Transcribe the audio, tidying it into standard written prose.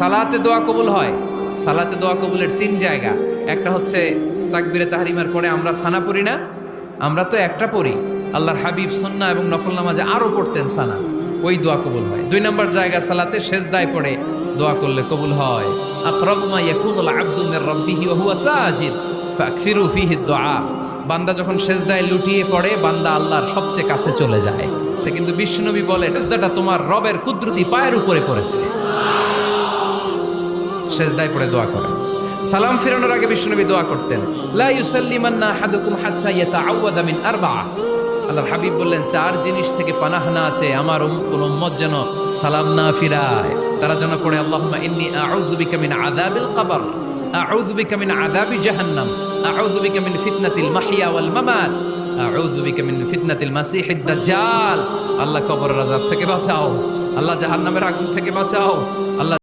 সালাতে দোয়া কবুল হয়। সালাতে দোয়া কবুলের তিন জায়গা। একটা হচ্ছে তাকবীরে তাহরিমার পরে আমরা সানা পড়ি না, আমরা তো একটা পড়ি, আল্লাহর হাবিব সুন্নাহ এবং নফল নামাজে আরো পড়তেন সানা, ওই দোয়া কবুল হয়। দুই নম্বর জায়গা সালাতে সেজদায় পড়ে দোয়া করলে কবুল হয়। আকরাবু মা ইয়াকুনুল আবদু মির রাব্বিহি ওয়া হুয়া সাজিদ ফাকসিরু ফীহি দুআ। বান্দা যখন সেজদায় লুটিয়ে পড়ে বান্দা আল্লাহর সবচেয়ে কাছে চলে যায়। তা কিন্তু বিশ্বনবী বলে সেজদাটা তোমার রবের কুদরতি পায়ের উপরে পড়েছে। সেজদায় পড়ে দোয়া করেন। সালাম ফিরানোর আগে বিশ্বনবী দোয়া করতেন, লা ইউসাল্লিমান্না আহাদুকুম হাত্তা ইয়াতাআওয়াযা মিন আরবা'a। আল্লাহর হাবিব বললেন, চার জিনিস থেকে পানাহ না আছে আমার কোন উম্মত যেন সালাম না ফিরায়। তারা যেন পড়ে আল্লাহুম্মা ইন্নী আউযু বিকা মিন আযাবিল কবর, আউযু বিকা মিন আযাবি জাহান্নাম, আউযু বিকা মিন ফিতনাতিল মাহইয়া ওয়াল মামাত, আউযু বিকা মিন ফিতনাতিল মাসিহিদ দাজ্জাল। আল্লাহ কবরের আযাব থেকে বাঁচাও, আল্লাহ জাহান্নামের আগুন থেকে বাঁচাও, আল্লাহ